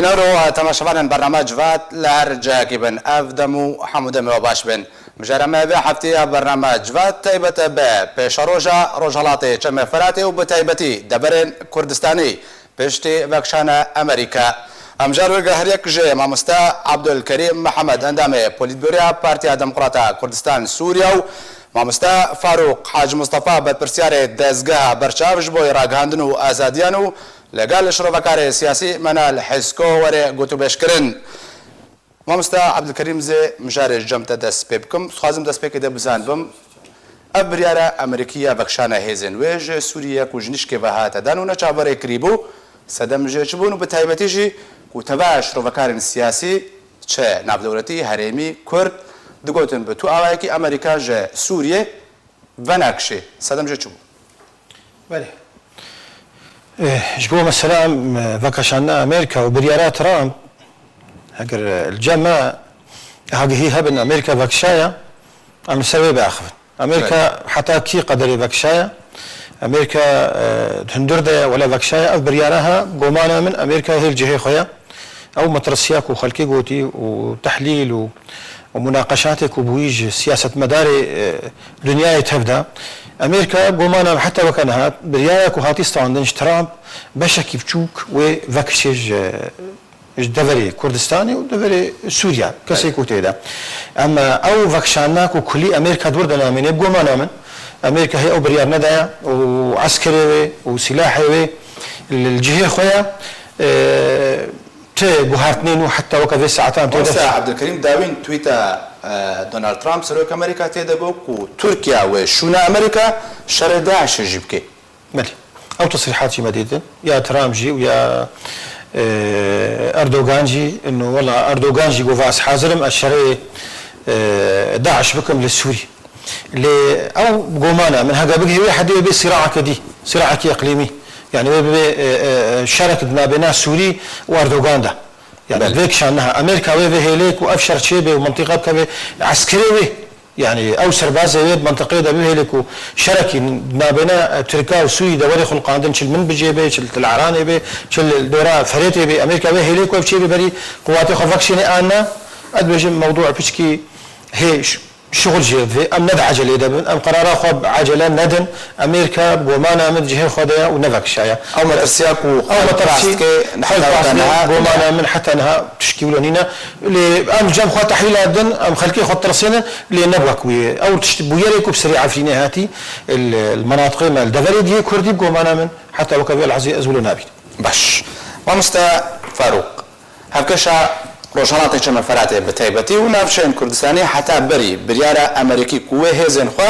بنورو تماشاوان برنامج وات لهر جاکی بن افدمو حمودم و باش بن مجرمه به هفته برنامج وات تایبت به پیشروجا روجالاتی چمه فراتی و بتایبتی دبرن کردستانی پشتی وکشان امریکا امجار وگهر یک جه مامستا عبدالکریم محمد اندام پولیتبوریا پارتیا دموکراتا کردستان سوریا و مامستا فاروق حاج مصطفى بپرسیار دزگاه برچاوش بوی راگهاندن و آزادیان و لقال شروفكار سياسي منال حسكو وري قوتو بشكرن مامستا عبد الكريم زي مجاري جمتا دس بيبكم خازم دس بيك ده بزان بم ابريارا امريكيه بكشانا هيزن ويج سوريا كوجنيش كبهات دانو نچابري كريبو سدم جيشبون بتايبتيجي كتبا شروفكار سياسي چه ناب دولتي هرمي كرد دقوتن بتو اوايكي امريكا ج سوريا وناكشي سدم جيشبو بله جبوا مثلا فكشان امريكا وبريارات ترامب هاجر الجامعه هاجي هبن امريكا فكشايا ام سوي باخذ امريكا حتى كي قدر فكشايا امريكا هندرده ولا فكشايا او بريارها قومانا من امريكا هي الجهه خويا او مترسياك وخلكي قوتي وتحليل ومناقشاتك وبويج سياسه مداري دنيا تبدا امريكا قومانا حتى وكانها برياك وهاتيستا عندنش ترامب بشكي بتشوك وفكشج دفري كردستاني ودفري سوريا كسيكو تيدا اما او فكشاناك وكلي امريكا دوردنا من قومانا من امريكا هي او بريار ندايا وعسكري وسلاحي الجهه خويا بوهارتنين وحتى وكذا ساعتين تيدا عبد الكريم داوين تويتا دونالد ترامب سروك امريكا تيدغوك وتركيا وشونا امريكا شر داعش جيبكي مالي او تصريحات مديده يا ترامب جي ويا اردوغان جي انه والله اردوغان جي قواس حازرم الشر داعش بكم للسوري اللي او قومانا من هذا بقي واحد يبي صراع كدي صراع اقليمي يعني شركه ما بين سوري واردوغان ده يعني ذيك شانها امريكا ويه هيليك وافشر شيبه ومنطقه كبه عسكريه يعني او سربازه ويد منطقه ده هيليك وشركه ما بين تركيا وسوريا دوري خلق عندن شل من بجيبه شل العراني به شل الدوره فريتي به امريكا ويه هيليك وبشي بري قوات خفكشني انا ادبج موضوع بشكي هي شغل جيد ام ند عجله دبن ام قرار خب عجله ندن امريكا بومانا من جهه خدها ونفك شايا او مترسياك او مترسيك بومانا من حتى انها تشكيلون هنا اللي ام جام خو تحويل دن ام خلكي خط ترسينا لنبك او تشتبويريك بسريعه في نهاتي المناطق ما الدفري دي كردي بومانا من حتى وكبي العزيز ازول نابي باش ومستا فاروق هكذا روشاناتی چه مفراته بتایبتی و نافشین کردستانی حتی بریاره امریکی کوه هزن خوا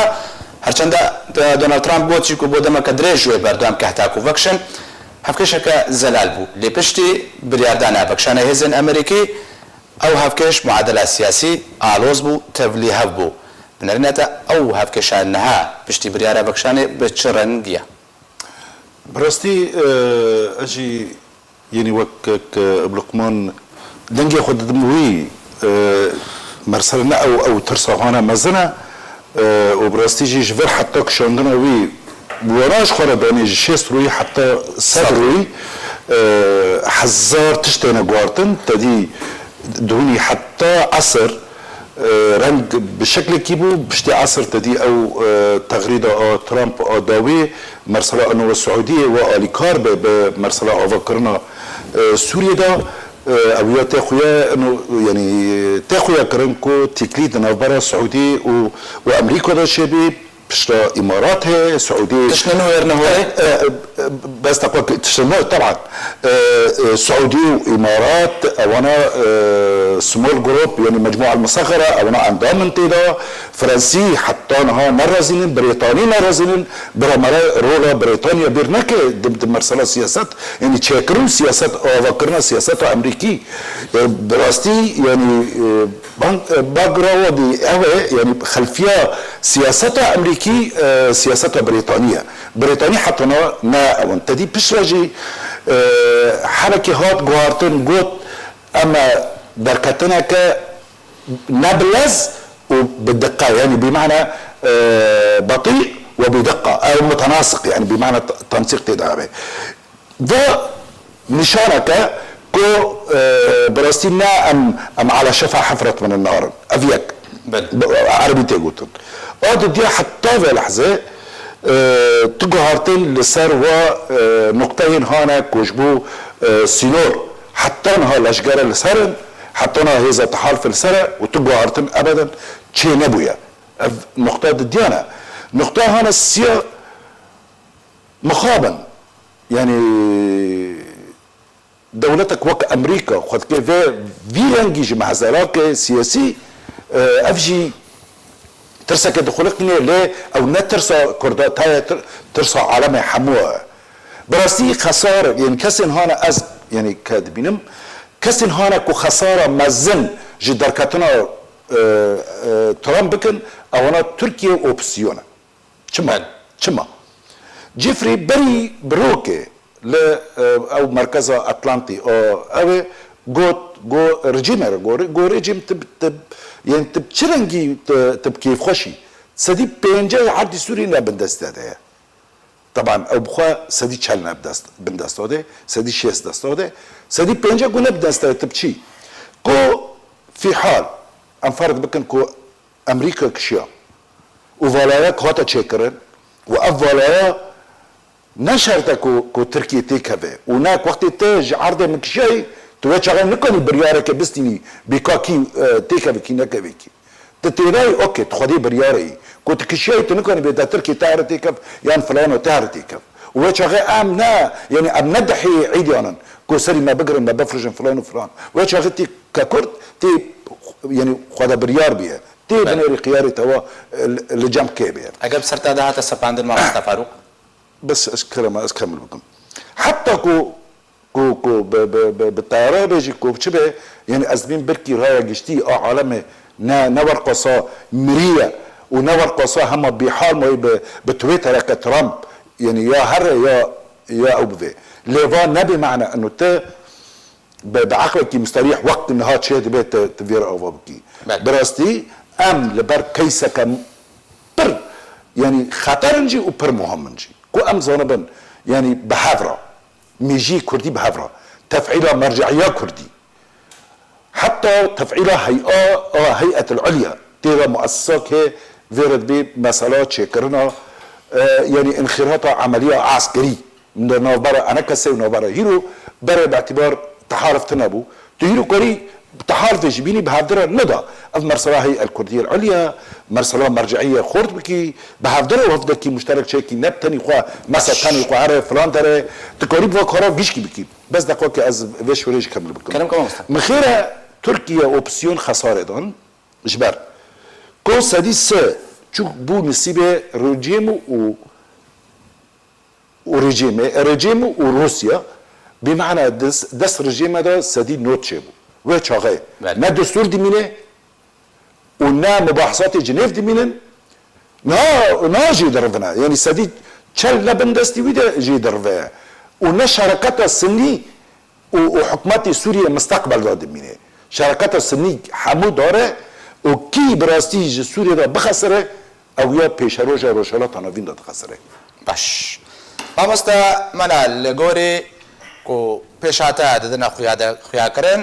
هرچند دونالد ترامپ گویی که بود ما کدرج و بردام که حتی کوفکشن هفکش که زلال بود لپشتی بریاردان افکشان هزن امریکی او هفکش معادله سیاسی آلوز بود تبلیغ بود بنرنتا او هفکش انها پشتی بریاره افکشان بچرن گیا براستی اجی یعنی وقت بلقمان دنجي خد دموي مرسلنا او ترسوهانا مزنا وبراستيجي جفر حتى كشوندنا وي وراش خرباني جيست روي حتى صدروي حزار تشتينا قوارتن تدي دوني حتى عصر رنج بشكل كيبو بشتي عصر تدي او تغريدة ترامب او داوي مرسلة انو السعودية واليكار بمرسلة افكرنا سوريا دا اويا تاخويا انه يعني تاخويا كرنكو تكليد نافبرا السعودي وامريكا دا شبي بشرا امارات هي سعودي تشنو يرنو بس تقول تشنو طبعا سعودي وامارات وانا سمول جروب يعني مجموعه المصغره وانا اندامنت دا فرنسي حتى انها مره زين بريطاني مره زين برا رولا بريطانيا برنك ضد مرسله سياسات يعني تشكرون سياسات او فكرنا سياسات امريكي براستي يعني باغراو دي يعني خلفيه سياسات امريكي سياسات بريطانيا حتى ما وانت دي بشراجي حركه هات غوارتن جوت اما دركتنا ك نبلز وبالدقه يعني بمعنى بطيء وبدقه او متناسق يعني بمعنى تنسيق تدعي ده مشاركه كو براستينا ام على شفا حفرة من النار افيك عربي تيغوتن اود دي حتى في لحظة تقهرتين لسر و نقطين هانا كوجبو سينور حتى نها الاشجار اللي حتى نها هذا تحالف السرع وتقهرتين ابدا شي نبويا نقطة الديانة نقطة هانا السيا مخابا يعني دولتك وك امريكا وقد كيف فيلانجيج مع زراك سياسي افجي ترسى كدخلقني ليه او نترسى كرداتايا ترسى عالمي حموه براسي خسارة يعني كسن هانا از يعني كاتبينم كسن هانا كو خسارة مزن جدركتنا ترامب بكن او انا تركيا اوبسيونا شما جيفري بري بروكي ل او مركز اطلنطي او جو رجيمر جو رجيم تب يعني تبشرنجي كيف خوشي سدي بينجا عدي سوري لا بندست هذا طبعا او بخوا سدي تشالنا بندست هذا سدي شيس دست هذا سدي بينجا جو نبدست تبشي كو في حال انفرض بكن كو امريكا كشيا وفالايا كوتا تشيكرن وافالايا نشرت كو تركيا تيكافي وناك وقت تاج عرضه من شيء تو شغال نكوني بريارك بستني بكاكي تيكافي كي نكافيكي تتيراي اوكي تخدي برياري كنت كشيء تنكوني بدا تركي تاعر تيكاف يعني فلان تاعر تيكاف وشغال امنا يعني امندحي عيدي انا كو سري ما بقرن ما بفرج فلان وفلان وشغال تي ككرد تي يعني خدا بريار بيه تي بنوري خياري توا اللي جنب كيبير اجاب سرت هذا حتى سباند المعرفة فاروق بس اسكمل بكم حتى كو بالطياره بيجي كو بشبه يعني ازمين بركي رايا جشتي عالمي نور قصا مريه ونور قصا هم بحال ما بتويتر كترامب يعني يا هر يا اوبفي ليفا نبي معنى انه ت بعقلك مستريح وقت النهار تشهد بيت تفير او بكي براستي ام لبر كيسك بر يعني خطرنجي وبر مهمنجي كو ام زونبن يعني بحافره ميجي كردي بحافره تفعيله مرجعيه كردي حتى تفعيله هيئه العليا تيرا مؤسسات هي فيرد بي مسالات شكرنا يعني انخراطها عمليه عسكري من نوبره انا كسي ونوبره هيرو برا باعتبار تحالف تنابو تهيرو كوري تحالف جبيني بهافدرة ندى المرسلة هي الكردية العليا مرسلة مرجعية خورد بكي بهافدرة وفدكي مشترك شيكي نبتني خوا مسا تاني خوا عرف فلان داره تقريب وكارا بيشكي بكي بس دقوكي از فيش وريش كمل بكم كلام كمان مستقبل من خيرا تركيا اوبسيون خسارة دان جبر كو سادي سا چوك بو نسيبه رجيم رجيم وروسيا بمعنى دس رجيم ده سادي نوت شبو وش هاي ما دستور دمينه ونا مباحثات جنيف دمينن نا جي درفنا يعني سديد شل لبندستي ويدا جي درفا ونا شركات السني وحكومات سوريا مستقبل ده دمينه شركات السني حمود داره وكي براستي سوريا ده بخسره او يا بيشروجا روشالات نوين ده خسره باش مامستا منا لغوري کو پیشاتا ددنا خویا کرن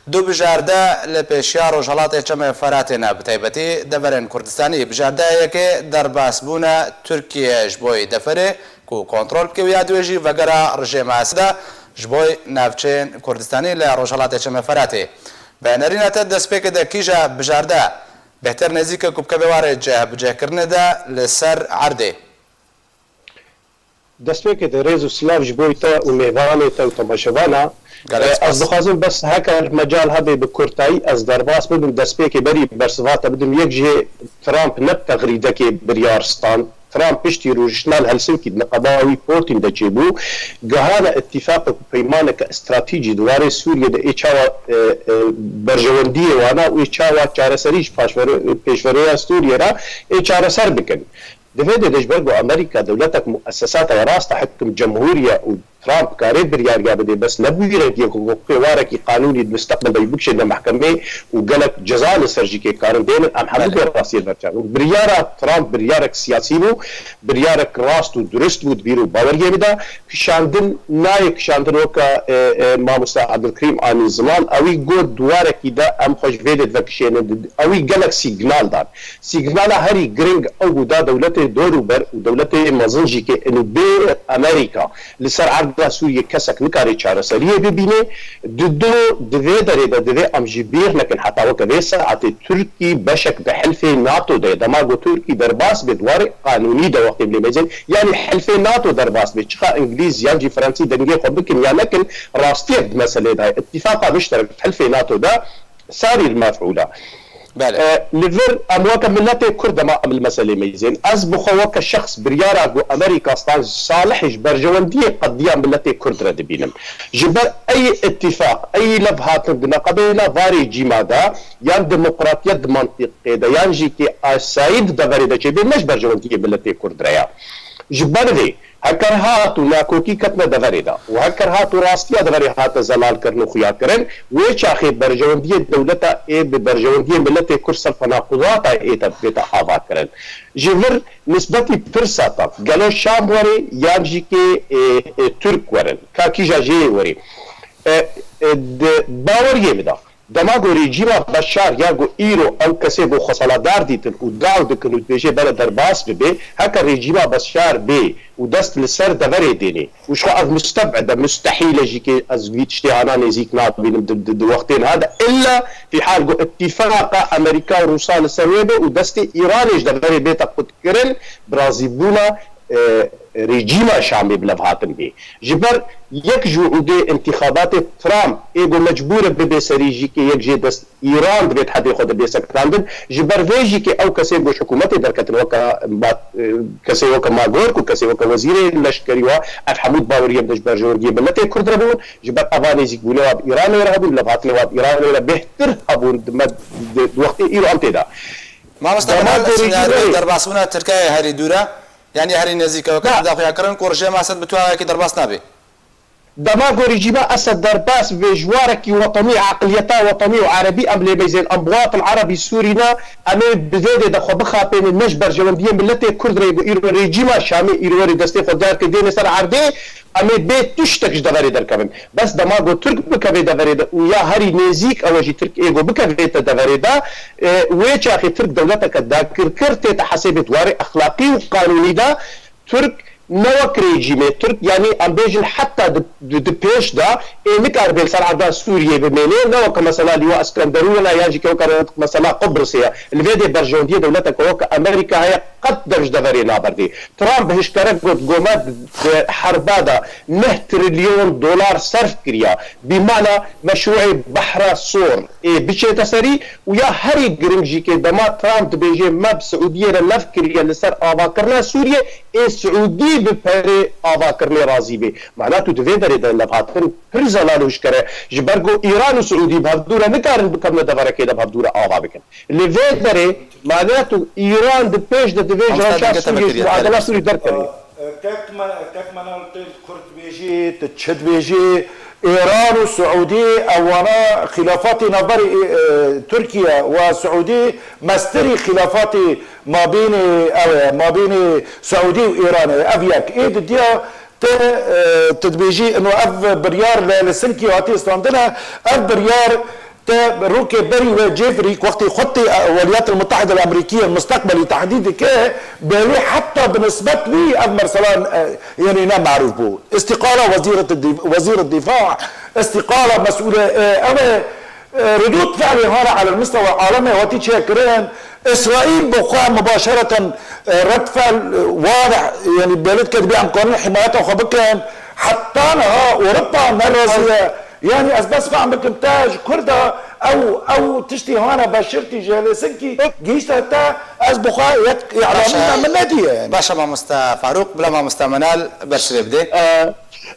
دو بجارده لپیشیا روجهلات چم فراتنا بتایبتی دفرن کردستانی بجارده که در باسبونا ترکیه جبوی دفره کو کنترل که یادویجی وگرا رژیم اسدا جبوی نافچین کردستانی ل روجهلات چم فراته بنرینه دسپیک د کیجا بجارده بهتر نزیک کوبکه بواره جه بجه کرنه ده لسر عرده دەستپێکێت ڕێز و سلااف ji بۆی تا و mêvanê te û temaşevana ez dixwazim bes heker mecal hebe bi Kurtayî ez derbas bibim destpêkê berî bersivata bidim yek jê Trump neb tegrîdekê biryaristan Trump piştî rûjişnal Helsinkî niqeba wî Putin de çêbû gihana ittifaq û peymaneke stratîjî diwarê Sûriyê de ê çawa berjewendiyê wana û ê çawa çareserî ji pêşvereya Sûriyê re ê çareser bikin. دفيد دجبرجو أمريكا دولتك مؤسسات وراسة حكم جمهورية ترامب كاري بريار قابل بس نبويرك قوارك قانوني المستقبل بيبكش المحكمة وقالك جزاء لسرجيكي كارن دين ام حدود راسي برجع بريارة ترامب بريارك سياسي بو بريارك راست ودرست ودبيرو باور يبدا شاندن نايك شاندن وكا ما عبد الكريم اني زمان اوي جود دوارك دا ام خوش فيدت فكشين اوي قالك سيجنال دار سيجنال هاري جرينج او دا دولته دوروبر ودولته مازنجيكي انه بي امريكا لسر عرض سوريا كسك نكاري چاره سريه ببينه دو دوي دريده دوي امجبير لكن حتى وكا ساعه تركي بشك بحلف ناتو ده دماغو تركي درباس بدوار قانوني ده وقت بلمزين يعني حلف ناتو درباس بتشخا انجليز يانجي فرنسي دنجي خبكن يعني لكن راستيه مساله ده اتفاق مشترك حلف ناتو ده ساري المفعوله لفر امواك ملتي كرد ما المسألة ميزين از بخوك الشخص بريارا جو امريكا استان صالح برجواندية قضية ملتي كرد رد بينم جبر اي اتفاق اي لبهات بنا قبيلة فاري جيمادا يان ديمقراطية منطق دا يان جيكي سايد دفري دا جبين مش برجواندية ملتي كرد ريا جبر ذي هكر هات وناكوكي كتنا دفريدا وهكر هات وراستيا دفري هات زلال كرنو خيا كرن ويش اخي برجوندية دولتا اي ببرجوندية ملتي كرسل فناقضاتا اي تبقيتا آبا كرن جيفر نسبتي برساتا قالو شام وري يانجي كي ترك ورن كاكي جاجي وري باور يمدا دماغو ريجيما بشار ياغو ايرو او كسيبو خصالدار ديتن وداو دكنو بيجي بلا درباس ببي هكا ريجيما بشار بي ودست لسر دفري ديني وشو از مستبعدة مستحيل جيكي از فيتشتي انا نزيك نات بين الوقتين هذا الا في حال اتفاق امريكا وروسيا لسرويبه ودستي ايران ايش دفري بيتا قد كرن برازيبولا ريجيما شامي بلفهاتن بي جبر يك جوعودي انتخابات ترامب ايجو مجبور ببي سريجي كي يك جي دست ايران بيت حد ياخذ بي سكراندن جبر فيجي كي او كسيبو حكومتي دركتن وكا كسي وكا ماغورك وكسي وكا وزير اللشكري اف حمود باور يبدج برجورجي بلتي كردربون جبر افاني زيك بولوا ايران يرهبون لفهاتن ايران ولا بهتر ابون وقت ايران تدا ما مستقبل سيناريو درباسونا تركيا هاري دورا يعني هري نزيكا وكذا داخل يكرن كورجي ما سد بتوعك كي درباس نبي دماغو رجيبا اسد درباس بجوارك وطني عقليتا وطني وعربي ام لي بيزين امبواط العربي السورينا امي بزيد دخو بخا بين النجبر جونديه ملتي كرد ريجيما شامي ايروري دستي خدار كدين سر عردي امي بيت تشتكش دغري دركبن بس دماغو ترك بكبي دغري ويا هري نزيك اوجي ترك ايغو بكبي دغري دا ويش اخي ترك دولتك الذاكر كرت تحسبت واري اخلاقي وقانوني دا ترك نوك ريجيمي ترك يعني امبيجن حتى دبيش دا مكار بيلسر عدا سوريا بميني نوك مثلا ليوا اسكندرون لا يجي كوكا مثلا قبرص هي الفيدي برجونديه دولتك وكا امريكا هي قد درج دفري نابردي ترامب هشترك قومات حربادا 9 تريليون دولار صرف كريا بمعنى مشروع بحر صور بشي تسري ويا هري جرينجي كي دما ترامب بيجي ماب سعوديه لف كريا لسر اباكرنا سوريا سعودي بپره آوا کرنے راضی بی معناتو دوی داری در لفاتن پر زلالو شکره جبرگو ایران و سعودی بھابدورا نکارن بکم ندورکه ده بھابدورا آوا بکن لوی داری معناتو ایران ده پیش ده دوی جانشا سوری معادله سوری در کنی كك منالت الكرد بيجي تشد بيجي ايران والسعودي اولا خلافات نظر تركيا والسعودي مستري خلافات ما بين سعودي وايران افياك ايد ديا تدبيجي انه اف بريار لسلكي وهاتي استاندنا اف بريار روكي بري وجيفري وقت خطي الولايات المتحده الامريكيه المستقبلي تحديد كه بلي حتى بالنسبه لي امر سلام يعني انا معروف بو استقاله وزير الدفاع استقاله مسؤوله انا ردود فعلي هنا على المستوى العالمي وتشكرين اسرائيل بقى مباشره رد فعل واضح يعني بلد كده عن قانون حمايتها وخبكان حتى اوروبا مرزيه يعني اسباس فعم بكمتاج كردا او تشتي هنا بشرتي جالسنكي جيشت حتى از بخا يعلمون من ناديه يعني باشا ما مستا فاروق بلا ما مستا منال برشري بدي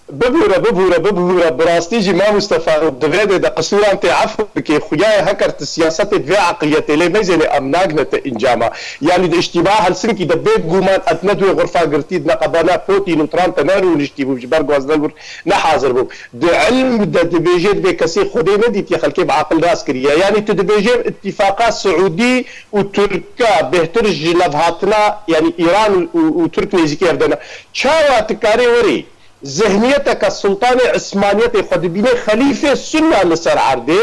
ببهورة براستيجي ما مستفى دفيد دا قصورا انت عفو بكي خياي هكرت السياسات في عقلية لي ميزة لأمناقنا إنجاما يعني دا اشتباه هالسنكي دا بيت قومان أتندوي غرفة قرتيد نقبانا بوتين وترامب تنارو نشتبو بجبار قوازدالور نحاضر بو دا علم دا دبيجيت بكسي خدي نديت يخلكي بعقل راس كريا يعني تدبيجيت اتفاقات سعودي وتركا بهترج لفهاتنا يعني إيران وترك نيزيكي أردنا شاوة تكاري وري ذهنيتك السلطان عثمانية خدبيني خليفة السنة لسر عرضه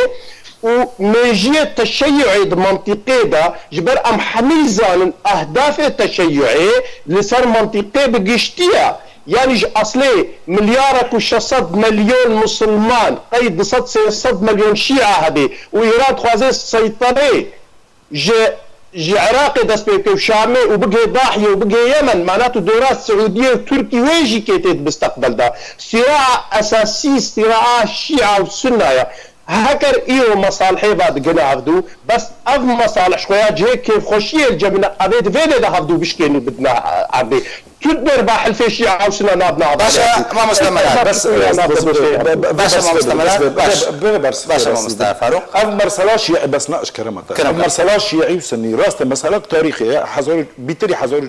وميجية تشيعي منطقي دا جبر ام حميزان اهداف التشيعي لسر منطقي بقشتية يعني اصلي مليارك وشصد مليون مسلمان قيد صد مليون شيعة هذه وإيران خوازي السيطرة جي عراقي دست بيكي وشامي وبقي ضاحية وبقي يمن معناته دورات سعودية وتركي ويجي كيتت بستقبل دا صراع أساسي صراع الشيعة والسنة هكر إيو مصالحي بعد قنا عبدو بس أف مصالح شوية جهي كيف خوشية الجبنة أبيت فيدي دا عبدو بشكيني بدنا عبدي تدبر باحل في الشيعة وسنة نابنا عبدو باشا ما مستمرات باشا ما مستمرات باشا ما مستمرات فاروق اف مرسلا شيعي بس ناقش كرمتا اف مرسلا شيعي وسني راست مسألة تاريخية حزور بيتري حزور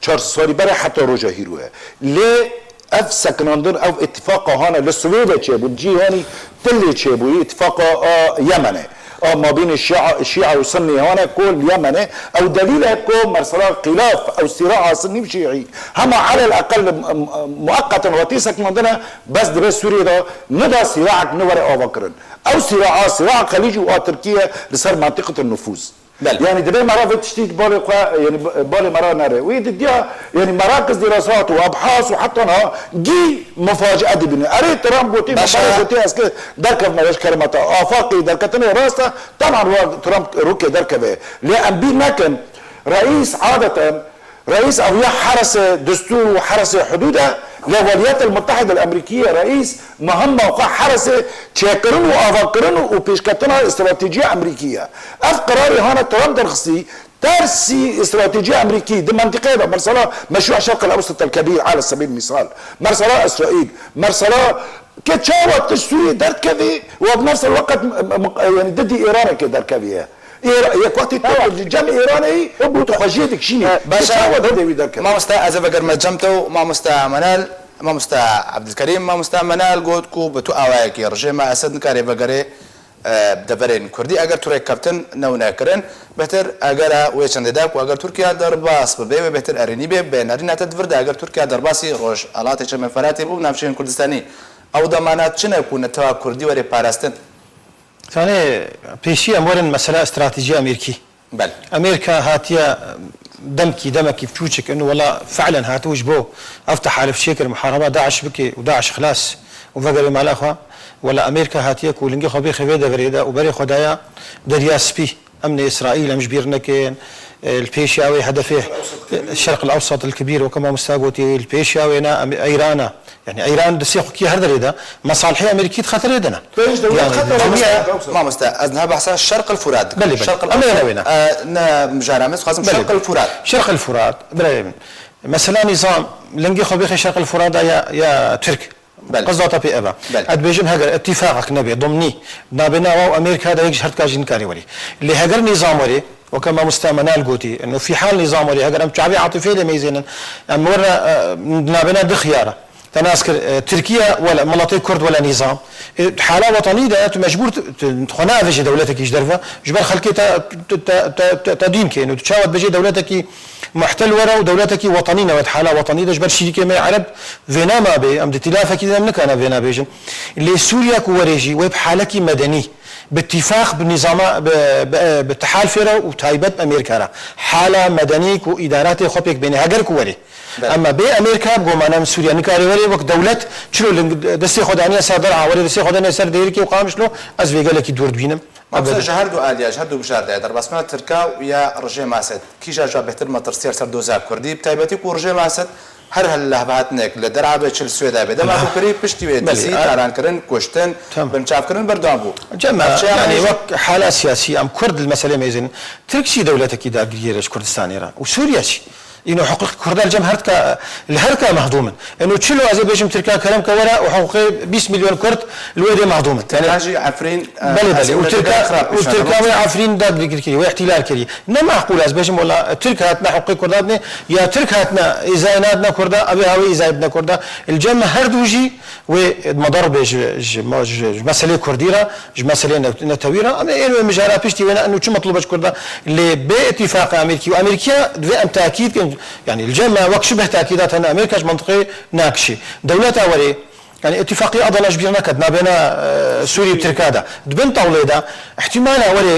چهار سالي برای حتى روجا هيروه ليه اف سكناندن او اتفاق هانا للسويدة تشيبو جي هاني تلي تشيبو اتفاق يمني ما بين الشيعة والسني هنا كل يمني او دليل هيكون مرسلا خلاف او صراع سني وشيعي هم على الاقل مؤقتا وتيسك عندنا بس درس سوريا ده ندى صراعك نوري او بكرن او صراع خليجي وتركيا لصار منطقة النفوذ يعني دبي مرة بتشتيت بالي يعني بالي مرة نرى ويديها يعني مراكز دراسات وابحاث وحتى انا جي مفاجأة دبني اريد ترامب قلتي مفاجأة قلتي اسكي دركب ما كلمة افاقي دركتني راسته طبعا ترامب روكي دركبه لان بي مكن رئيس عادة رئيس او حرس دستور وحرس حدوده للولايات المتحدة الأمريكية رئيس مهمة وقع حرسة تشاكرن وأفكرن وبيشكتنا استراتيجية أمريكية أف قراري هنا ترامب درخصي ترسي استراتيجية أمريكية دي منطقة ده مرسلا مشروع الشرق الأوسط الكبير على سبيل المثال مرسلا إسرائيل مرسلا كتشاوت تشتري دركبي وبنفس الوقت يعني ضد إيران كدركبي وقت الجمع ايراني وتخجيتك شيء باشا ما مستا ازفقر مجمتو ما مستا منال ما مستا عبد الكريم ما مستا منال قوتكو بتو اوايك يرجع ما اسد نكاري بقري بدبرين كردي اگر توري كابتن نو ناكرن بهتر اگر ويشن داك واگر تركيا درباس ببي بهتر اريني بين ارينا تدفرد اگر تركيا درباسي روج الاتي چم فراتي بو نافشين كردستاني او ضمانات چنه يكون توا كردي وري باراستن ثاني بيشي امور مسألة استراتيجية أمريكي بل أمريكا هاتيا دمكي بتوجك إنه والله فعلا هاتوش بو أفتح على فشيكر محاربة داعش بكي وداعش خلاص وفقر مع الأخوة ولا أمريكا هاتيا كولنجي خبي خبيدة فريدة وبري خدايا درياس بي أمن إسرائيل مش بيرنكين البيشاوي هدفه الشرق الأوسط الكبير وكما مستاقوتي البيشاوي إيران يعني ايران دسيخو كي هردر ده مصالحي امريكيه خطر يدنا ما مستا ازنها بحث الشرق الفرات الشرق الاوسط مجارمس خاصم شرق الفرات شرق الفرات بلا مثلا نظام لنجي خو بيخي شرق الفرات يا ترك قصدها بي ابا ادبيجن هاجر اتفاقك نبي ضمني نابنا وامريكا هذا يجي شرط كاجين كاري ولي اللي هاجر نظام ولي وكما مستعمنا القوتي انه في حال نظام ولي هاجر ام شعبي عاطفي لميزين ام ورا نابنا دخياره تناسكر تركيا ولا مناطق كرد ولا نظام حالة وطنية ده مجبور تخناها بيجي دولتك يجدرفها جبر خلكي تدين كأنه تشاود بيجي دولتك محتل ورا ودولتك وطنية ود حالة وطنية ده جبر شيء كما عرب فينا ما بي أم تلافة كده منك أنا فينا بيجن اللي سوريا كوريجي ويب حالك مدني باتفاق بالنظام بالتحالف وتايبت أمريكا حالة مدني وإدارات خبيك بين هجر كوري اما بي امريكا بقوم سوريا نكاري ولي وقت دولت شنو دستي خدانيه صدر عوري دستي خدانيه سر ديركي وقامش له از فيقال لك دور بينم ابدا جهردو اليا جهردو بشار در بس ما تركا ويا رجيم اسد كي جا بهتر ما ترسير سر دوزا كردي بتايبتي كو رجيم اسد هر هاللهباتنك لدرعه چل سويدا بده ما بكري پشتي دسي تاران كرن كوشتن بنشاف كرن بردام بو يعني وقت حاله سياسيه ام كرد المساله ميزن تركسي دولتك دا غيرش كردستان ايران وسوريا شي انه حقوق كردان الجم هرتكا الهركه مهضومه انه تشلو اذربيجان تركيا كلام كورا وحقوق 20 مليون كرد الويدي مهضومه يعني هاجي عفرين بلي وتركا عفرين داد بكري واحتلال كري ما معقول اذربيجان ولا تركا هاتنا حقوق كردان يا تركا هاتنا اذا نادنا كردا ابي هاوي اذا بدنا كردا الجم هردوجي ومضرب مساله كرديره مساله نتويره انه مجارا بيشتي وين انه شو مطلوبش كردا اللي باتفاق امريكي وامريكا دفع تاكيد يعني الجامعه وقت شبه تاكيدات ان امريكا منطقه ناكشه دولتها ولي يعني اتفاقيه اضل اجبرنا كدنا بين سوريا وتركيا دبن طاوله احتمال ولي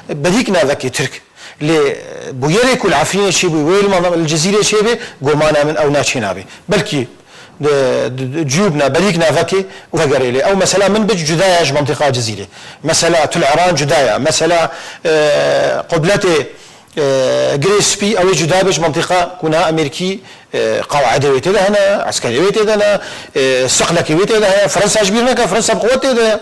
بديكنا ذكي ترك اللي بويريك العفرين شي ويل الجزيره شي قومانا من او ناشينا به بلكي جيوبنا بريقنا ذكي وفقريلي او مثلا من بج جدايا منطقه جزيره مثلا العران جدايا مثلا قبلتي جريسبي او جدابش منطقه كونها امريكي قواعد ويتها هنا عسكري ويتها هنا سقلك ويتها فرنسا جبيرنا فرنسا بقوتها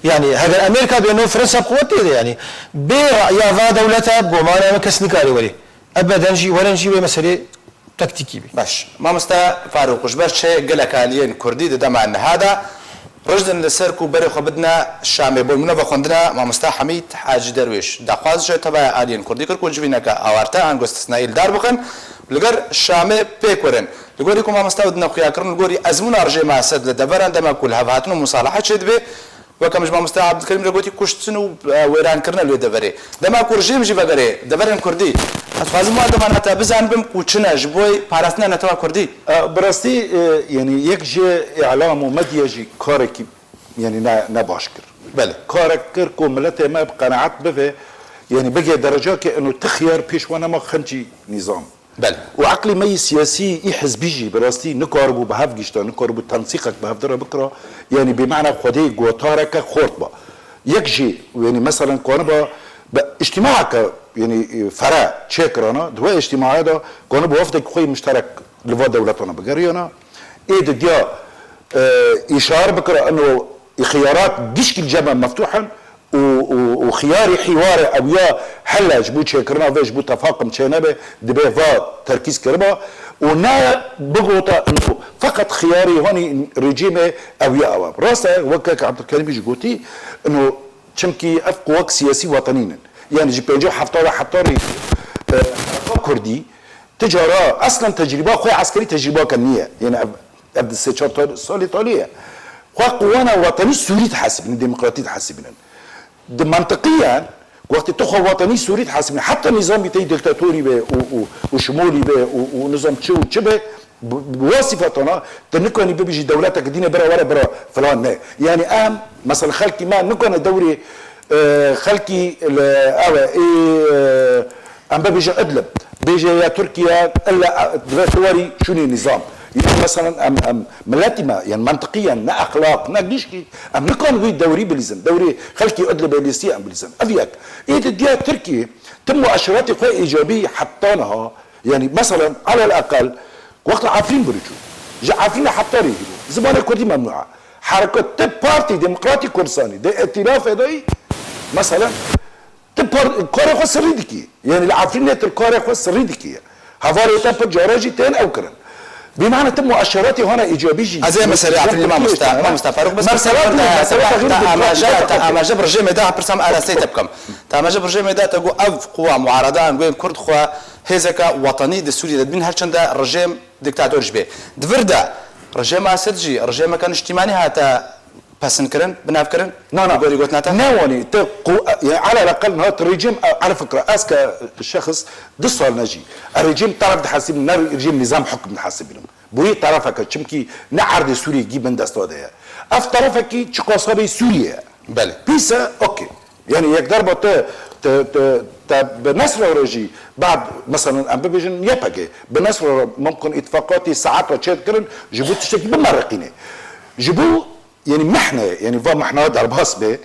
يعني هذا امريكا بانه فرنسا بقوتها يعني برأي ذا دولتها بقومانا كسنكاري ولي ابدا جي ولا نجي مساله تكتيكي بي باش ما مستا فاروق وش باش شيء قال لك الين كردي ده مع هذا رجل السركو بري خبدنا الشامي بول منو بخندنا ما مستا حميد حاج درويش دا خواز شيء تبع الين كردي كل جوينا كا اوارتا ان استثنائي دار بخن لغر الشامي بيكورن لغوري كما مستا ودنا خيا كرن لغوري ازمنا رجي ما سد لدبر عندما كل هاتنو مصالحه شد به وكمش ما مستا عبد الكريم لغوتي كشتنو ويران كرنا لو دبري دما كورجيم جي بغري دبرن كردي اتفاز ما دما نتا بزان بم كوچنا جبوي باراسنا نتا كردي براستی يعني يكجي اعلام ومديجي كارك يعني نباشكر بله كارك كركو ملته ما بقناعات بفه يعني بقي درجات انه تخير بيش وانا ما خنجي نظام بله وعقلي مي سياسي يحزبيجي براستي نكاربو بهاف جيشتا نكاربو تنسيقك بهاف درا بكره يعني بمعنى خدي جوتارك خورطبا يكجي يعني مثلا كونبا اجتماعك يعني فرع تشيكرانا دوا اجتماع هذا كونبا وفدك خوي مشترك لفا دولتنا بقرينا ايه ديا اشاره بكره انه خيارات ديش الجامعه مفتوحا وخياري حواري او يا حلا جبو تشيكرنا فيش بو تفاقم تشينبه دبي فا تركيز كربا ونا بغوطا انه فقط خياري هوني ريجيمي او يا او راسا وكاك عبد الكريم جيجوتي انه تشمكي افق وك سياسي وطنيا يعني جي بيجو حفتاري كردي تجاره اصلا تجربه خويا عسكري تجربه كنيه يعني قبل 16 سنه ايطاليه قوانا وطني سوري تحسب الديمقراطيه تحسبنا منطقيا وقت تخو وطني سوري تحسبنا حتى النظام بتاعي ديكتاتوري وشمولي ونظام تشبه بوصفتنا تنكوني بيجي دولتك دينا برا برا فلان يعني مثلا خلكي ما نكون دوري خلكي ام بيجي ادلب بيجي يا تركيا الا دوري شنو النظام يعني مثلا ملاتي ما يعني منطقيا نا اخلاق نا ديشكي نكون في دوري بليزن دوري خلكي ادلب بليستي ام بليزن افيك ايه ديا تركيا تم مؤشرات ايجابيه حطانها يعني مثلا على الاقل وقت عارفين برجو عارفين حطاري زمان الكردي ممنوعه حركه تب بارتي ديمقراطي كردستاني ده ائتلاف هذاي مثلا تبار الكوري خو سريدكي يعني اللي عارفين الكوري خو سريدكي هفاري تب جوراجي تين او كرن بمعنى تم مؤشراتي هنا ايجابيه زي مثلا عارفين ما فاروق بس ما جاب رجيم ده برسم على سيتبكم ما جاب رجيم ده تقول اف قوى معارضه نقول كرد خو هزكا وطني د سوريا بين هالشنده رجيم ديكتاتور جبه دفردا رجيم اسدجي رجيم كان اجتماعي هاتا باسن كرن بناف كرن يقولي قلت ناتا نواني يعني على الاقل هذا الرجيم على فكره اسكا الشخص دصال نجي الرجيم طرف تحسب الرجيم نظام حكم تحسب لهم بوي طرفك تشمكي نعرض سوريا جيب من دستوده اف طرفك تشقصبي سوريا بله بيسا اوكي يعني يقدر بنصر رجي بعد مثلا ام بيجن يبقى بنصر ممكن اتفاقاتي ساعات وتشيت كرن جيبوا تشتكي بمرقينه جيبوا يعني محنه يعني فما محنه درباس به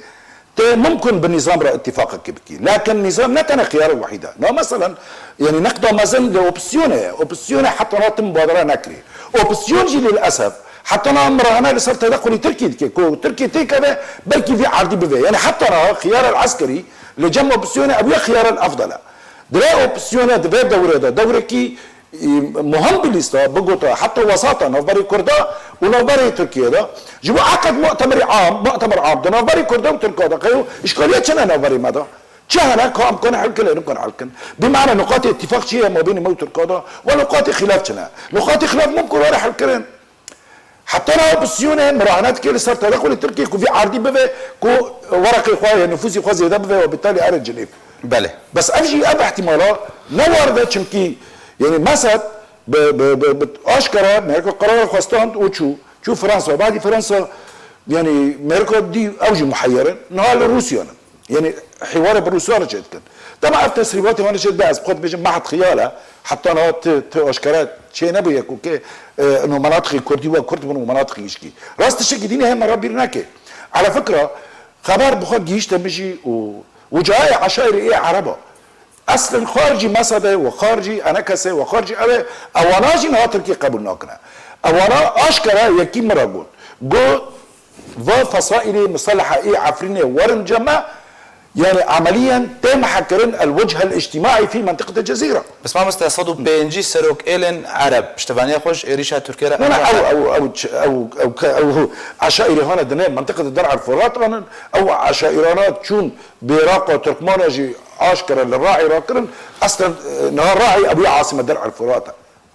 ممكن بالنظام رأي اتفاقك كبكي لكن النظام لا كان خيار وحيدا لا مثلا يعني نقدر مازال اوبسيونه حتى نتم مبادره نكري اوبسيون جي للاسف حتى انا امرأة اللي صار تدخل تركي تيكا بلكي في عرضي بفي يعني حتى انا خيار العسكري اللي جمع اوبسيونه ابو خيار الافضل دلا اوبسيونه دبي دوره كي مهم باليستا بقوطة حتى وساطة نوفري كردا ونوفري تركيا ده جبوا عقد مؤتمر عام ده نوفري كردا وتركيا ده قالوا إشكالية شنا نوفري ماذا شهنا كم كنا حلكن نكون حلكن بمعنى نقاط اتفاق شيء ما بين موت تركيا ده ونقاط خلاف شنا نقاط خلاف ممكن ولا حلكن حتى انا بالسيونه مراهنات كل صار تدخل التركي كو في عرضي بفي كو ورقي خويا نفوسي خوازي ده بفي وبالتالي ارد جنيف بله بس افجي اب احتمالات نور ده چمكي يعني مثلا اشكرا امريكا قرار خواستان وشو فرنسا بعد فرنسا يعني امريكا دي اوجي محيره نهار روسيا يعني حوار بروسيا رجعت كان طبعا التسريبات وانا شد بس بخد بيجي معهد خياله حتى انا اشكرات شيء نبي اوكي انه مناطق كردي وكرد من مناطق يشكي راس الشكي ديني هم ربي رناكي على فكره خبر بخد جيش تمشي وجاي عشائر ايه عربه اصلا خارجي مسبه وخارجي انكسه وخارجي ابي اواناجي نها تركي قبول ناكنا اوانا اشكرا يكي مراغون جو فصائل مصلحه ايه عفرينه ورن جمع يعني عمليا تم حكرن الوجه الاجتماعي في منطقه الجزيره بس ما مستقصدوا بينجي سروك إيلن عرب اشتبانية خوش إيريشا تركيا لا او عشائر هنا دنا منطقه الدرع الفرات او عشائرانات شون براقه تركمانجي اشكر للراعي راكرن اصلا نهار راعي ابويا عاصمه درع الفرات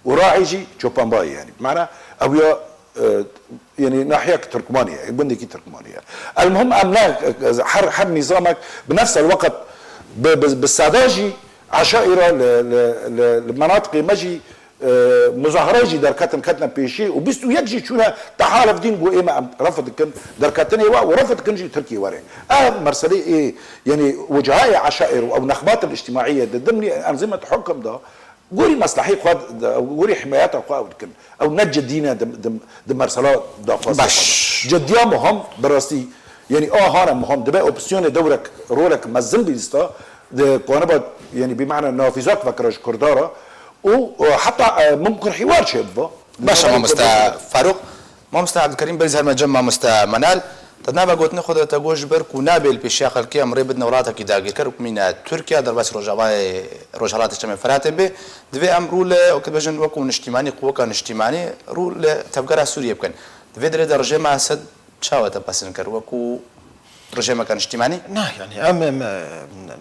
وراعي جي شوبانباي يعني بمعنى ابويا يعني ناحيه تركمانيا بندقي تركمانيا المهم املاك حر نظامك بنفس الوقت بالساداجي عشائر لمناطق مجي مظاهراجي دركاتن كاتنا بيشي وبستو يجي شونا تحالف دين جو ايما رفض كن دركاتني ورفض كنجي تركي وري مرسلي ايه يعني وجهاء عشائر او نخبات الاجتماعيه ضمن انظمه حكم ده قولي مصلحي قاد قولي حماياتها قاد كن او نجد دينا دم مرسلات ده باش جديا مهم براسي يعني هانا مهم دبا اوبسيون دورك رولك مزن بيستا ده كونبا يعني بمعنى نافذات فكرش كردارة وحتى ممكن حوار شبه باشا ما مستا فاروق ما مستا عبد الكريم بلز هالمجمع مستا منال تنابا قلت ناخذ تجوج برك ونابل بشيخ الكيا مريب بدنا وراتك يداقي كرك من تركيا درباس رجعوا رجالات اجتماع فراتب دفي امرول وكبجن وكون اجتماعي قوه اجتماعي رول تفكر سوريا بكن دفي درجه ما سد شاوه تباسن كروكو رجيمة كان اجتماعي؟ نه يعني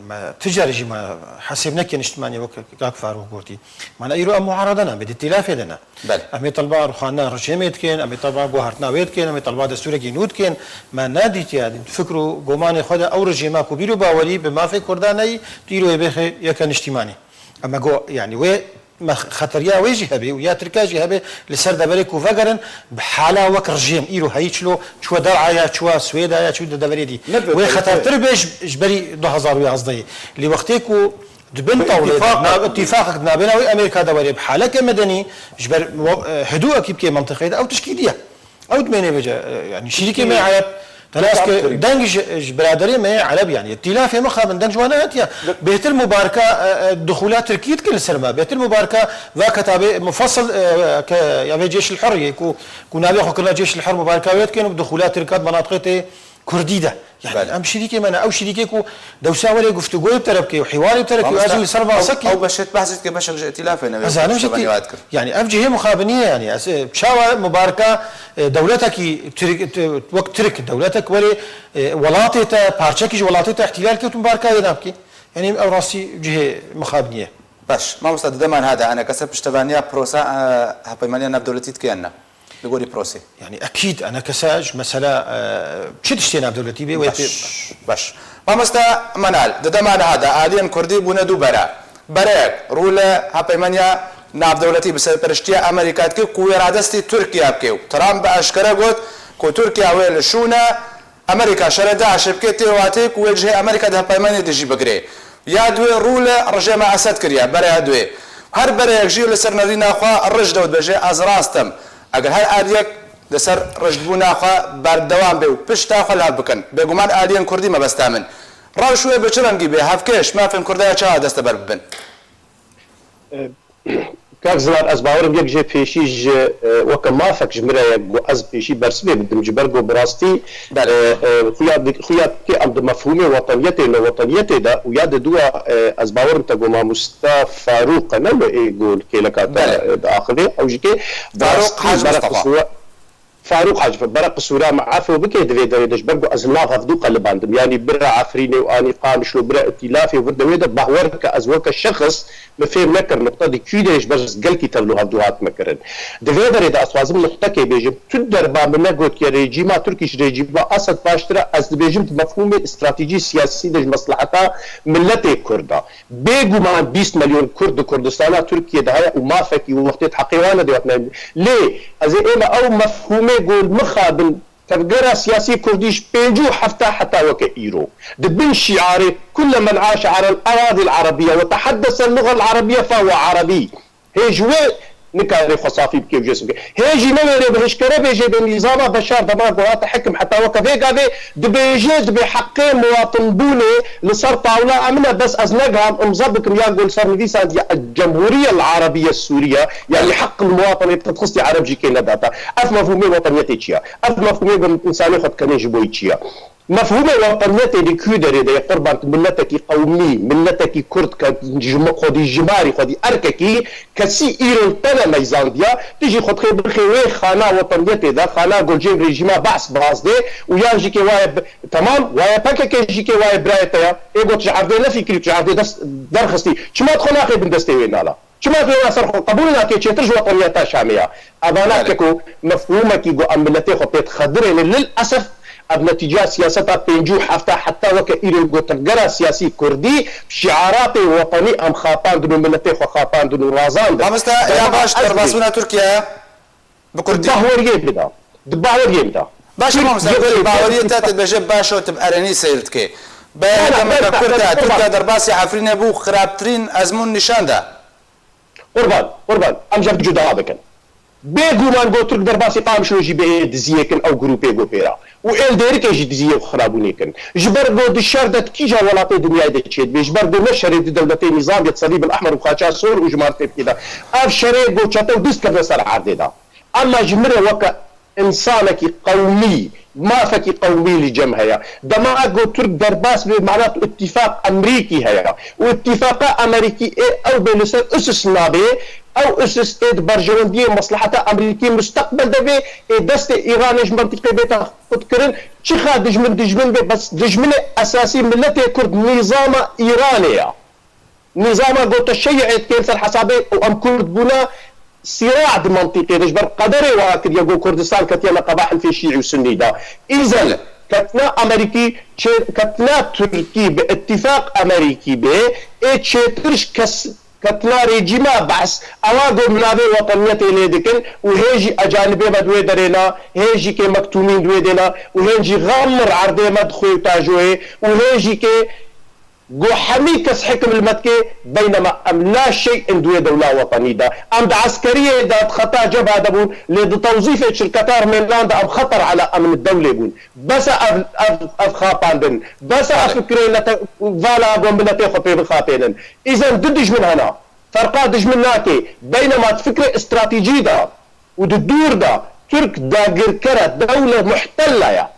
ما تجاري ما حسبنا كان اجتماعي وكاك فاروق قلتي معنا ايرو معارضنا بدي ائتلاف يدنا بل امي طلبا روحنا رجيمه كان امي طلبا بوهرتنا ويت كان امي طلبا دستور جنود كان ما نادي يعني فكروا قومان خدا او رجيمه كبيرو باولي بما في كرداني تيرو يبخ يا كان اجتماعي اما جو يعني وي ما خطريا ويجي هبي ويا تركاجي هبي لسر دبريك وفقرن بحاله وك رجيم ايرو هيتشلو شو درعايا شو سويدا شو دبري دي وي خطر تربش جبري 2011 اللي وقتيكو دبن اتفاقك نابنا وي امريكا دوري بحاله مدني جبر هدوء كيف منطقيه او تشكيليه او دمني بجا يعني شركه ما عرب تناسك دنج برادري ما عرب يعني ائتلاف ما خاب دنج وانا اتيا بيت المباركه دخولات تركيا كل سلمى بيت المباركه ذا كتاب مفصل يا جيش الحر كنا ناخذ كنا جيش الحر مباركات كانوا بدخولات تركات مناطق كرديده يعني ام شريكه منا او شريكه دوساوري گفتگوی بتربكي وحواري بتربكي وازل سربا سكي او بشت بحثت كبش ائتلاف هنا يعني افجي مخابنيه يعني شاوى مباركه دولتك وقت ترك دولتك ولي ولاتي بارشكي ولاتي احتلال كنت مباركه ينابكي يعني او راسي جهه مخابنيه باش ما مستعد دمان هذا انا كسب اشتبانيا بروسا هبيمانيا ناب دولتي كيانا بيقولي بروسي يعني اكيد انا كساج مساله شدشتينا بدولتي بي باش ما مستا منال دمان هذا الين كردي بوندو براك رولا هبيمانيا ناب دولتي بسرشتيا امريكا كي كويرادستي تركيا بكيو ترامب اشكره قلت كو تركيا ويل شونا امريكا شردا شبكتي واتيك وجه امريكا ده هبيمانيا دجي بقري يا دوي رولا رجما اسد كريا برا دوي هر برا يجي لسر نرينا اخوا الرجد ودبجي ازراستم اگر هر اديك لسر رجدبونا اخوا بردوام بيو بشتا خلا بكن بيغمان ادين كردي ما بستامن راو شويه بچرنگي به هفكش ما فهم كردايا چا دست بربن كاك زلار از باورم یک جه پیشیج وکم مافک جمره یک از پیشی برسبه بدم جبرگو براستی خویاد که ام مفهوم وطنیت دا و یاد دو از باورم تگو ما مصطفى فاروق نو يقول كي لك داخلي او جي فاروق حاج برق الصورة معافي بكي دويدا برقو ازلاف هفدو قلباندم يعني برا عفريني واني قامش لو برا ائتلافي وردويدا بحورك ازورك الشخص مفهم مكر نقطة دي كيديش بس قلكي تبلو هفدوهات مكرن دويدا ريدا اسوازم نقطة كي بيجم تدر بامنا قوت كي ريجيما تركيش ريجيما اسد باشترا از بيجم مفهوم استراتيجي سياسي دج مصلحتها ملتي كردا بيجو ما 20 مليون كرد كردستان تركيا ده وما فكي وقت حقيقة دوتنا ليه ازي اما او مفهوم يقول مخابل تفقرة سياسي كرديش بينجو حتى وكإيرو دبن شعاري كل من عاش على الأراضي العربية وتحدث اللغة العربية فهو عربي هيجوي نكاري خصافي بكيف جسمك هيجي نمري بهشكره بيجي بنظام بشار دماغ وهات حكم حتى وكفيك هذا دبيجي دبي حقين مواطن بوني لصار طاولة أمنا بس أزنقها مزبك يقول صار نفيسا الجمهورية العربية السورية يعني حق المواطن تتخصي عرب جيكي نداتا أف مفهومي وطنيتي تشيا أف مفهومي إنساني خد كنين جبوي تشيا مفهوم الوطنية اللي كودري ده قربان ملتك قومي ملتك كرد خدي جماري خدي أرككي كسي إيران تنا ميزانديا تيجي خد خير بالخير خانة وطنية ده خانة جولجين ريجيما بحث باز ده ويانجي كي وايب تمام وايب باكا كي وايب برايتها إيجو تجعل ده نفكري تجعل ده درخستي شو ما تدخل آخر بندستي وين لا شما في ناس قبولنا كي تشترج وطنيتها شامية أبانا كيكو مفهومك يقول أملتي خطيت خضري للأسف بنتيجة سياستها بينجو حتى وكإيرو قتنقرا سياسي كردي شعارات وطني أم خاطان دنو ملتي خاطان دنو رازان رامستا يا باش ترباسونا تركيا بكردي دباور يمدا باش رامستا باورية تاتد بجيب باشو تبقرني سيلتكي بينما كردا تركيا درباسي عفرين ابو خرابترين ازمون نشان ده قربان ام جاب جدا هذا كان بيجومان جو ترك درباسي قام شلو جي بي دزيكن او جروبي جو بيرا وال ديرك يجي دزيه خرابونيكن جبر جو دشاردت كيجا ولاتي دنيا دتشيد بيجبر جو نشر دولتي نظام الصليب الاحمر وخاچا سور وجمارتي كده اف شري جو تشاتو دست كذا سر عرضه اما جمره وك انسانك قومي ما فكي قومي لجمهيا دما جو ترك درباس بمعناته اتفاق امريكي هيا واتفاق امريكي او بلسان اسس نابي او اسس ايد برجونديه مصلحتها امريكي مستقبل دبي دست ايران منطقه بيتا فكرن شيخا دجمن بس دجمن اساسي ملتي كرد نظام ايرانيه نظام جو تشيع كينسر حسابي وام كرد بنا صراع منطقي دجبر قدري واكد يقول كردستان كتينا قباح في شيعي وسني دا اذا كتنا امريكي كتنا تركي باتفاق امريكي به اتشترش كتنا ريجيما بحث اواغو منابي وطنيتي ليدكن وهيجي اجانبي بدوي درينا هيجي كي مكتومين دوي دينا وهيجي غامر عرضي مدخول تاجوي وهيجي كي جو حميكس حكم المتكي بينما ام لا شيء اندوي دولة وطنية دا ام عسكرية دا خطا جبهة دبون لتوظيف شركتار مينلاندا ام خطر على امن الدولة بون بس اف خاطاندن بس افكرين فالا بومبلتي خطي بخاطينن اذا ددج من هنا فرقا دج من ناكي بينما تفكر استراتيجي دا وددور دا ترك دا قركرة دولة محتلة يا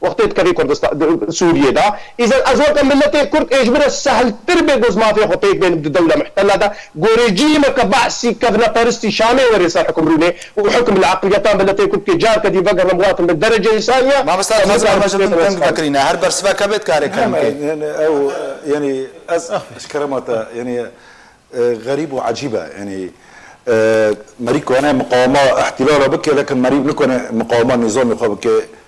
وقتيت كذي كردستان سوريا دا اذا ازوات ملتي كرد اجبر السهل تربي جوز ما في خطيت بين الدوله محتله دا جوريجيما كبعسي كذا بارستي شامي ورئيس حكم روني وحكم العقليتان ملتي كرد كجار كدي فقر مواطن بالدرجه الثانيه ما بس ما فاكرين هر برسفا كبت كاري كان او يعني كرامات يعني غريب وعجيبه يعني مريكو انا مقاومه احتلال بك لكن مريب لكم مقاومه نظامي خبك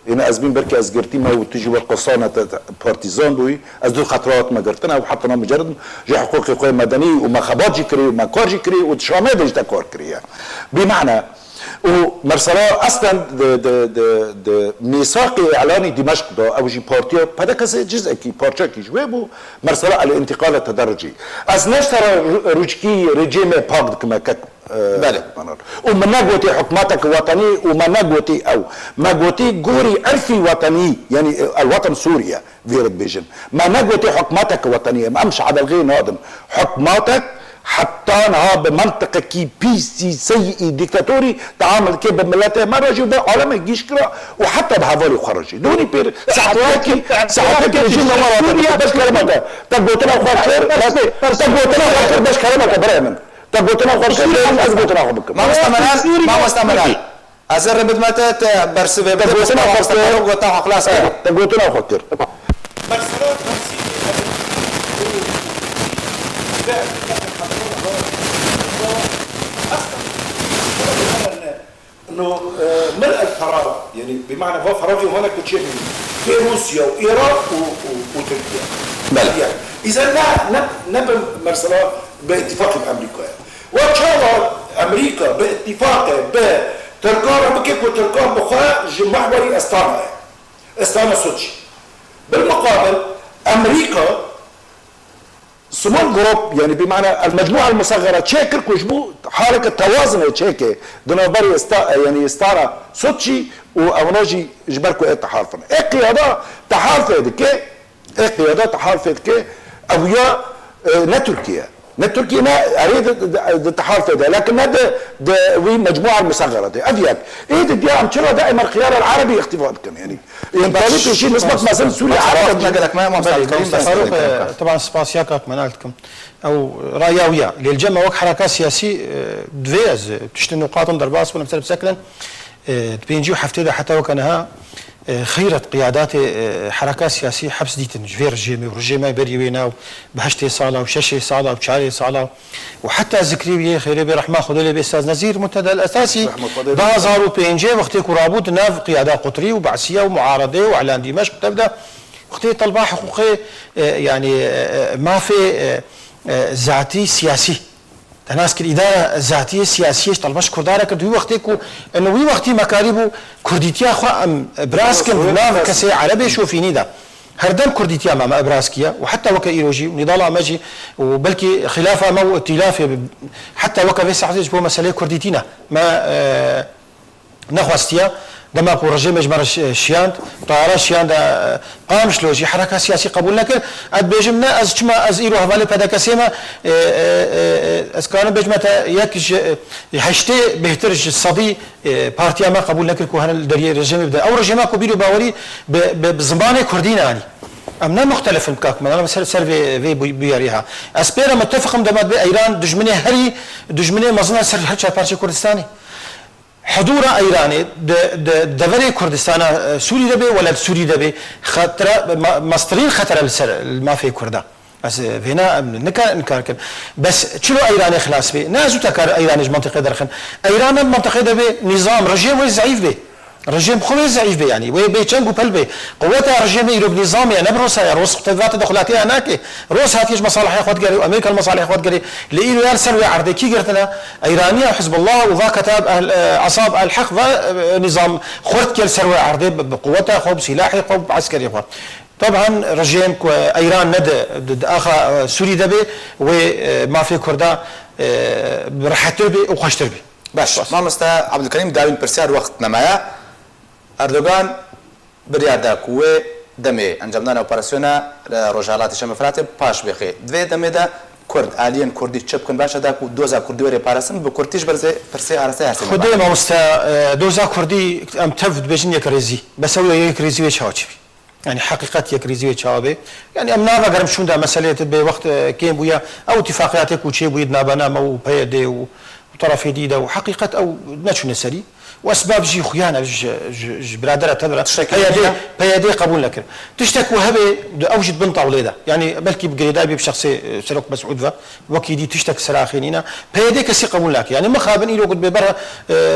انا ازمين بركي ازقرتي ما وتجي وقصانه بارتيزان بوي از دو خطرات ما قرتنا وحطنا مجرد جي حقوق قوى مدني وما خبات جكري وما كار جكري وتشامي دج تكار كريا بمعنى ومرسلا اصلا د ميثاق اعلاني دمشق ده او جي بارتيو بدا كذا جزء كي بارتشا كي جوابو مرسلا الانتقال التدرجي از نشتر روجكي ريجيم باغد كما بله ومناقوتي حكومتك وطني ومناقوتي او ماقوتي جوري ألفي وطني يعني الوطن سوريا فيرد بيجن مناقوتي حكومتك وطنية ما امش على الغير ناظم حكومتك حطانها بمنطقة كي بيسي سيئي ديكتاتوري تعامل كي بملاته مرة جوا علماء جيشكرا وحتى بهافولي وخرجي دوني بير ساعتك رجيم مرة بس كلامك تقبلتنا وخير تقبلتنا وخير بس كلامك بريمن تقبلتنا وخير تقبلتنا وخير ما مستمران أزر بدمتت برسبة تقبلتنا وخير وطاح خلاص تقبلتنا وخير انه ملء الفراغ يعني بمعنى هو فراغ هناك شيء في روسيا وايران وتركيا. بلى يعني اذا لا نبم مرسله باتفاق بامريكا وان شاء الله امريكا باتفاق بتركان بكيف وتركان بخا محوري استانا سوتشي. بالمقابل امريكا سمول جروب يعني بمعنى المجموعه المصغره تشيكر كوجبو حركه توازن تشيكي دونوبري يعني استارا سوتشي واونوجي جبركو التحالفن قياده تحالف دكي قياده تحالف دكي اويا تركيا اريد التحالف ده لكن هذا وي مجموعه المصغره دي افيك دي عم ترى دائما الخيار العربي اختفاء كم يعني طالب شيء نسبه مثلا سوريا عربي نقلك ما طبعا سباسياك منالتكم او راياويه للجمع وك حركه سياسي دفيز تشتي نقاط درباس ولا مثلا بسكلن تبينجيو حفتي حتى وكانها خيرت قيادات حركات سياسية حبس ديتن جفير رجيمي ورجيمي بريوينا بهشتي صالة وششي صالة وشعري صالة وحتى ذكري خيري برحمة خذولي بأستاذ نزير منتدى الأساسي بازارو بينجي وقتي كرابوت ناف قيادة قطري وبعثية ومعارضة وإعلان دمشق تبدأ وقتي طلبة حقوقي يعني ما في ذاتي سياسي تناسك الإدارة الذاتية السياسية طلبش كردارة كدوي وقتكو إنه وي وقتي مكاربو كرديتيا خو أم براسكن بلا كسي عربي شوفيني ده هردم كرديتيا مع براسكيا وحتى وكا إيروجي ونضالة ماجي وبلكي خلافة ما ائتلاف حتى وكا في ساعتين بو مسألة كرديتينا ما نخواستيا دماغ ورجيم مجمر شياند طائرة شياند قامش لوجي حركة سياسية قبول لكن أد بيجمنا أز كما أز إيرو هفالي بدا كسيما أز كانوا بيجمتا يكش يحشتي بيهترج الصدي بارتيا ما قبول لكن كوهنا الدريه رجيم يبدا أو رجيما كبيرو باوري بزمانة كردين يعني أمنا مختلف المكاك من أنا مثلا في بياريها أسبيرا متفق مدامات بإيران دجمني هري دجمني مظنة سر هرشا بارتي كردستاني حضور ايراني دفري كردستان سوري دبي ولا سوري دبي خطر مصدرين خطر ما في كردا بس هنا نكار بس شنو ايراني خلاص بي نازو تكار ايراني منطقه درخن ايران منطقه دبي نظام رجيم ضعيف بي رجيم خوي ضعيف بي يعني وي بيتشنغو بلبي قوتها رجيم يرو بنظام يعني بروسا روس تبات دخلاتي هناك روس هاتيش مصالح اخوات قالي وامريكا المصالح اخوات قالي لإيلو يرسل عرضي كي قلتنا ايرانيه وحزب الله وذا كتاب اصاب الحق نظام خرت كل سروي عرضي بقوتها خو بسلاحي خو عسكري خو طبعا رجيم ايران ند اخا سوري دبي وما في كردا راحت بي وخشت بي باش ما مستا عبد الكريم داوين برسيار وقت نمايا اردوغان بريادك و دمي انجمنا اوبراسيونا روجالات شام فراتي باش بخي دوي دمي دا كرد الين كردي تشبكن باش داك دوزا كردي وري بارسن بكرتيش برسي ارسي حسن خدي ما مستا دوزا كردي ام تفد بجن يكريزي بس هو يكريزي وشاوتشي يعني حقيقة يكريزي وشاوبي يعني امنا غرم شون دا مساله بوقت كيم بويا او اتفاقياتك وشي بويدنا بنا مو بيدي وطرف جديده وحقيقة او نشون السري واسباب جي خيانه برادره تبرا بيدي قبول لك تشتكوا هبه اوجد بنت وليده يعني بلكي بقريداي بشخصي سلوك مسعود وكيدي تشتك سراخينينا بيدي كسي قبول لك يعني ما خابن يلو قد ببر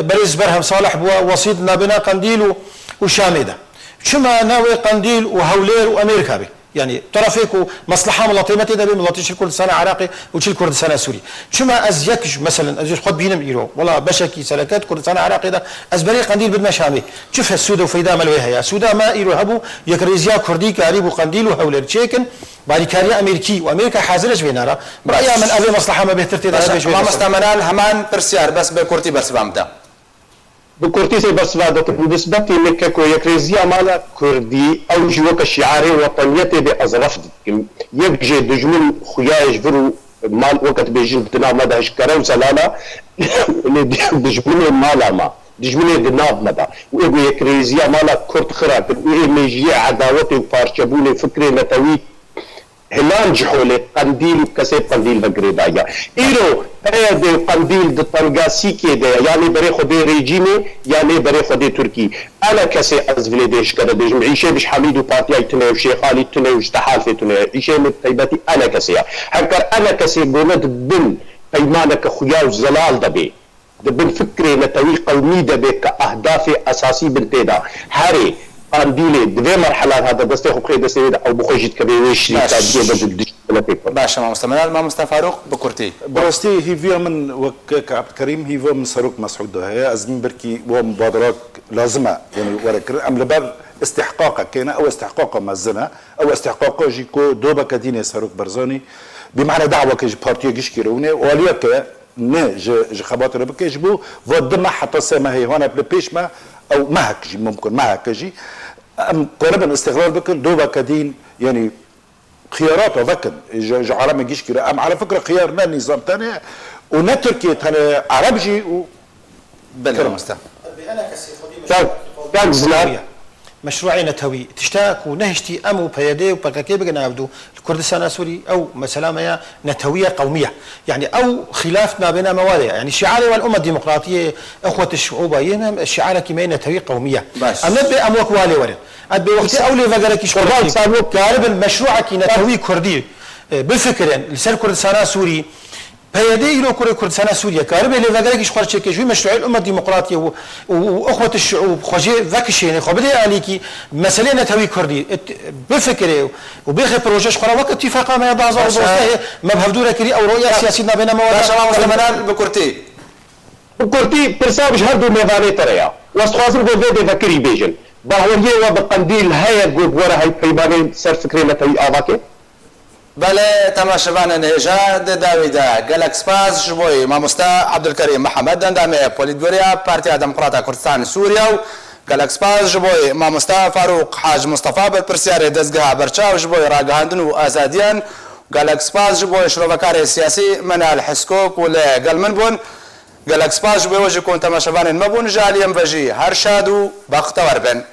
برز برهم صالح وسيدنا بنا قنديل وشامده شما ناوي قنديل وهولير وامريكا بي يعني طرفيك مصلحه ملاطيمتي دبي ملاطيش كردستان عراقي وشيل كردستان سوري شما از يكش مثلا از خد بينم ايرو والله بشكي سلكات كردستان عراقي ده از بري قنديل بدنا شامي شوف السوده وفيدا ملويها يا سوده ما ايرو هبو يكريزيا كردي كاريب وقنديل وهولر تشيكن بعد كاريا امريكي وامريكا حازلش بينارا برايا من ابي مصلحه ما بهترتي ده ما مستعملان همان برسيار بس بكورتي بس بامدا بكورتيسي بس بعد بالنسبة لك يكريزيا مالا كردي أو جوك الشعاري وطنيتي بأزرف يبجي دجمن خياج فرو مال وقت بيجين بتنام مدى هشكرا وزلالا دجمني مالا ما دجمني دناب مدى وإبو يكريزيا مالا كرت خراب وإيميجيا عداوتي وفارشبولي فكري نتوي هلان جحولي قنديل وكسي قنديل بقريبايا إيرو هيدي قنديل دي طنقاسي كده يعني بري خدي ريجيمي يعني بري خدي تركي أنا كسي أزفلي ديش كده ديش معيشي بش حميد وبارتياي تنوي وشيخالي تنوي وشتحالفي تنوي عيشي متطيباتي أنا كسي هكر أنا كسي قولت بن أيمانك أخويا وزلال دبي دبن فكري نتوي قومي دبي كأهدافي أساسي بنتيدا هاري قنديلي دوی مرحله هذا دسته خو خیلی دسته او بخوجت کبی ویش باشا ما مستمر ما مصطفى فاروق بكرتي براستی هیویا من وك عبد الكريم هیویا من سروق مسعود هي ازمين بركي ومبادرات لازمه يعني ورك ام لبر استحقاقه كاينه او استحقاقه مزنه او استحقاقه جيكو دوبا كدينه سروق برزاني بمعنى دعوه كج بارتي جيش كيرونه وليك نه ج خباطر بكجبو ودما حتى سما هي هنا بلبيش ما او ما هكجي ممكن ما هكجي قربا استغلال بكل دوبا كدين يعني خيارات وفكن عرب ما يجيش كده على فكره خيارنا نظام ثاني ونتركي ثاني عربجي بلا مستوى كان زلال مشروعي نتوي تشتاك ونهشتي امو بيدي وبكاكي بقنا عبدو الكردستان سوري او مثلا ما نتويه قوميه يعني او خلاف ما بين موالي يعني شعاري والامه الديمقراطيه اخوه الشعوب ينم الشعار كما نتويه قوميه امنبي اموك والي ورد ابي وقت اولي فقرك شغل قالب مشروعك نتوي كردي بفكر لسان كردستان سوري بيدي لو كردستان سوريا كاربي اللي فقرك شخور تشكي مشروع الامه الديمقراطيه واخوه الشعوب خوجي ذاكشين خبدي عليكي مساله نتوي كردي بفكره وبيخي بروجي شخور وقت اتفاق ما يضع ما بهدوره كري او رؤيه سياسيه ما بين مواد مستمر بكرتي برساوش هردو ميفاني تريا واستخاصر بوفيدي فكري بيجن باهوريه وبقنديل هيا قوب ورا هاي بيبانين سر فكري نتوي آباكي بله تماشاوان نهجاد داویدا گلکس پاس جبوی ماموستا عبدالکریم محمد دندامه پولیتگوریا پارتیا دموکراتا کردستان سوریا و گلکس پاس جبوی ماموستا فاروق حاج مصطفى بالپرسیار دزگاه برچاو جبوی راگهاندن و آزادیان گلکس پاس جبوی شروبکار سیاسی منال حسکوک و لگلمن بون گلکس پاس جبوی وجه کن تماشاوان مبون جالیم وجی هر شادو بختور بن